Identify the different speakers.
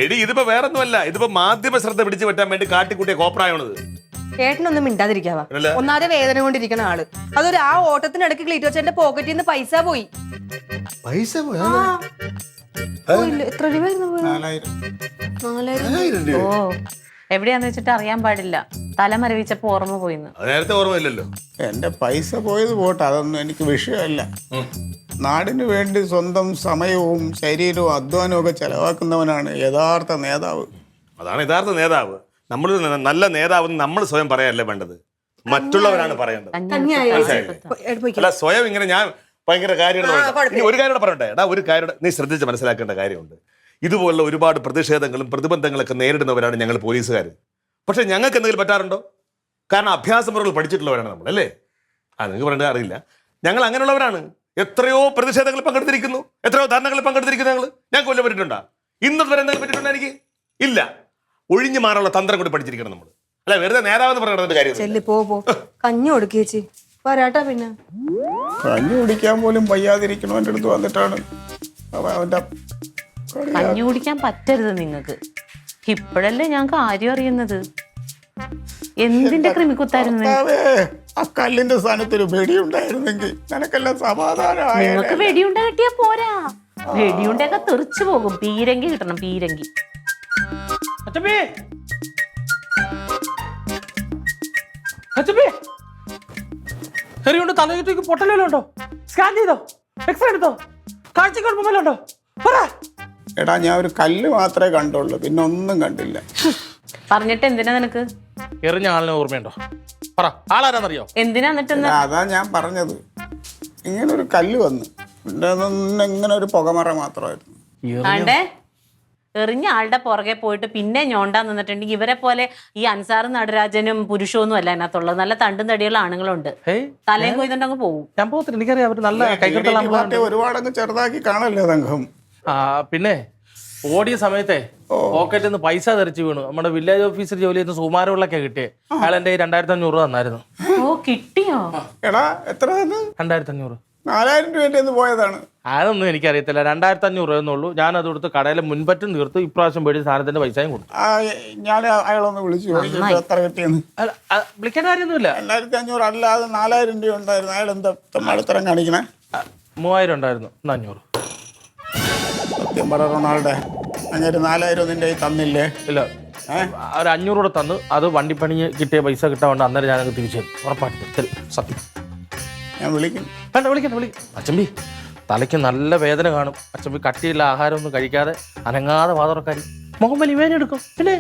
Speaker 1: എടി ഇതിപ്പോ വേറൊന്നുമല്ല, ഇതിപ്പോ മാധ്യമ ശ്രദ്ധ പിടിച്ചു പറ്റാൻ വേണ്ടി കാട്ടിക്കൂട്ടിയ കോപ്രായണത്.
Speaker 2: ഏട്ടനൊന്നും മിണ്ടാതിരിക്കാവാ.
Speaker 1: അല്ല.
Speaker 2: ഒന്നാതെ വേദന കൊണ്ടിരിക്കണ ആള്. അതൊരു ആ ഓട്ടത്തിനിടയ്ക്ക് ക്ലീറ്റോച്ചന്റെ പോക്കറ്റിൽ നിന്ന് പൈസ പോയി.
Speaker 3: പൈസ പോയാ?
Speaker 2: പോയില്ല. എത്ര രൂപയായിരുന്നു പോയത്?
Speaker 3: 4000
Speaker 4: ഓ എവിടെയാന്ന് വെച്ചിട്ട് അറിയാൻ പാടില്ല. തലമരവിച്ചപ്പോ ഓർമ്മ പോയിന്ന്.
Speaker 1: അത് നേരത്തെ ഓർമ്മയില്ലല്ലോ.
Speaker 3: എന്റെ പൈസ പോയത് പോട്ടെ, അതൊന്നും എനിക്ക് വിഷയമല്ല. നാടിന് വേണ്ടി സ്വന്തം സമയവും ശരീരവും അധ്വാനവും ഒക്കെ ചെലവാക്കുന്നവനാണ് യഥാർത്ഥ നേതാവ്.
Speaker 1: അതാണ് യഥാർത്ഥ നേതാവ്. നമ്മൾ നല്ല നേതാവ് നമ്മൾ സ്വയം പറയല്ലേ വേണ്ടത്, മറ്റുള്ളവരാണ് പറയേണ്ടത്. അല്ല സ്വയം ഇങ്ങനെ ഞാൻ ഭയങ്കര കാര്യം ഒരു കാര്യം പറയട്ടെ. എടാ ഒരു കാര്യം നീ ശ്രദ്ധിച്ച് മനസ്സിലാക്കേണ്ട കാര്യമുണ്ട്. ഇതുപോലുള്ള ഒരുപാട് പ്രതിഷേധങ്ങളും പ്രതിബന്ധങ്ങളൊക്കെ നേരിടുന്നവരാണ് ഞങ്ങൾ പോലീസുകാർ. പക്ഷെ ഞങ്ങൾക്ക് എന്തെങ്കിലും പറ്റാറുണ്ടോ? കാരണം അഭ്യാസമുറകൾ പഠിച്ചിട്ടുള്ളവരാണ് നമ്മൾ, അല്ലേ? നിങ്ങൾക്ക് പറയേണ്ട അറിയില്ല. ഞങ്ങൾ അങ്ങനെയുള്ളവരാണ്. എത്രയോ പ്രതിഷേധങ്ങളിൽ പങ്കെടുത്തിരിക്കുന്നു, എത്രയോ ധാരണകളിൽ പങ്കെടുത്തിരിക്കുന്നു. ഞങ്ങൾക്ക് വല്ല പറ്റിയിട്ടുണ്ടോ? ഇന്നത് വരെ എന്തെങ്കിലും പറ്റിയിട്ടുണ്ടോ? എനിക്ക് ഇല്ല. ഒഴിഞ്ഞു മാറാനുള്ള തന്ത്രം കൂടി പഠിച്ചിരിക്കണം നമ്മൾ. അല്ല വെറുതെ നേതാവെന്ന് പറയുന്നത് കാര്യം.
Speaker 2: പോ കഞ്ഞി കൊടുക്കേച്ചി വരാട്ടാ. പിന്നെ
Speaker 3: കഞ്ഞി കുടിക്കാൻ പോലും വയ്യാതിരിക്കണവൻ്റെ അടുത്ത് വന്നിട്ടാണ് അവൻ്റെ
Speaker 4: കഞ്ഞി കുടിക്കാൻ പറ്റരുത് നിങ്ങൾക്ക്. ഇപ്പോഴല്ലേ ഞാൻ കാര്യം അറിയുന്നത്. എന്തിന്റെ ക്രിമിക്കുത്തായിരുന്നു?
Speaker 3: ആ കല്ലിന്റെ സ്ഥാനത്ത് ഒരു വെടിയുണ്ടായിരുന്നെങ്കിൽ നിനക്കെല്ലാം സമാധാനമായി.
Speaker 4: നിങ്ങൾക്ക് വെടിയുണ്ട കിട്ടിയാ പോരാ, വെടിയുണ്ടൊക്കെ തെറിച്ചു പോകും. പീരങ്കി കിട്ടണം, പീരങ്കി.
Speaker 5: ശരിയുണ്ട്. തലചുറ്റിക്ക് പൊട്ടലുണ്ടോ? സ്കാൻ ചെയ്തോ? എക്സ്റേ എടുത്തോ? കാഴ്ച കുഴപ്പമല്ലോ?
Speaker 3: എടാ ഞാൻ ഒരു കല്ല് മാത്രമേ കണ്ടുള്ളൂ, പിന്നെ ഒന്നും കണ്ടില്ല.
Speaker 4: പറഞ്ഞിട്ട് എന്തിനാ നിനക്ക്?
Speaker 5: എറിഞ്ഞ ആളിനെ ഓർമ്മയുണ്ടോ? പറ, ആളാരാന്നറിയോ?
Speaker 4: എന്തിനാ എന്നിട്ട്?
Speaker 3: അതാ ഞാൻ പറഞ്ഞത്. ഇങ്ങനെ ഒരു കല്ല് വന്നു, പിന്നെ അതൊന്നും ഇങ്ങനെ ഒരു പുകമറ മാത്രമായിരുന്നു.
Speaker 4: ആണ്ടേ എറിഞ്ഞ ആളുടെ പുറകെ പോയിട്ട് പിന്നെ ഞോണ്ടാൻ നിന്നിട്ടുണ്ടെങ്കിൽ ഇവരെ പോലെ ഈ അൻസാർ നടരാജനും പുരുഷൊന്നും അല്ല അതിനകത്തുള്ളത്. നല്ല തണ്ടും തടിയുള്ള ആണുങ്ങളുണ്ട്. തലയും കൊയ്തുണ്ടങ്ങ് പോകും.
Speaker 5: ഞാൻ പോകത്തില്ല, എനിക്കറിയാം. അവർ നല്ല കൈകെട്ടുള്ള
Speaker 3: ഒരുപാടങ്ങ് ചെറുതാക്കി കാണല്ലേ സംഘം.
Speaker 5: പിന്നെ ഓടിയ സമയത്തെ പോക്കറ്റിൽ നിന്ന് പൈസ തെറിച്ച് വീണു. നമ്മുടെ വില്ലേജ് ഓഫീസർ ജോലി ചെയ്യുന്ന സുമാരമുള്ളൊക്കെ കിട്ടിയേ. അയാൾ എന്റെ 2500 തന്നായിരുന്നു.
Speaker 4: ഓ കിട്ടിയോ?
Speaker 3: എടാ എത്ര
Speaker 5: 2500.
Speaker 3: 4000 രൂപ പോയതാണ്.
Speaker 5: അതൊന്നും എനിക്കറിയത്തില്ല. 2500 രൂപയെന്നുള്ളൂ. ഞാൻ അത് കൊടുത്ത് കടയിലെ മുൻപറ്റും തീർത്ത് ഇപ്രാവശ്യം പേടി സാധനത്തിന്റെ പൈസയും കൊടുത്തു.
Speaker 3: ഞാൻ അയാളൊന്ന് വിളിച്ചു എത്ര കിട്ടിയെന്ന്.
Speaker 5: വിളിക്കാൻ കാര്യമൊന്നുമില്ല.
Speaker 3: 2500 അല്ലാതെ 4000 രൂപ ഉണ്ടായിരുന്നു. അയാൾ എന്താ അടുത്തരം കാണിക്കണേ?
Speaker 5: 3000 ഉണ്ടായിരുന്നു. 500.
Speaker 3: സത്യം പറ റൊണാൾഡേ, അങ്ങനെ 4000 നിന്റെ തന്നില്ലേ?
Speaker 5: ഇല്ല, ഒരു 500 കൂടെ തന്നു. അത് വണ്ടിപ്പണി കിട്ടിയ പൈസ കിട്ടാൻ വേണ്ട. അന്നേരം ഞാനത് തിരിച്ചു തരും. ഉറപ്പായിട്ട് സത്യം.
Speaker 3: ഞാൻ വിളിക്കും.
Speaker 5: വേണ്ട, വിളിക്കണ്ട. അച്ചമ്പി തലയ്ക്ക് നല്ല വേദന കാണും. അച്ചമ്പി കട്ടിയുള്ള ആഹാരം ഒന്നും കഴിക്കാതെ അനങ്ങാതെ വാതുറക്കാരി മുഖം വലിയ വേദന എടുക്കും. പിന്നെ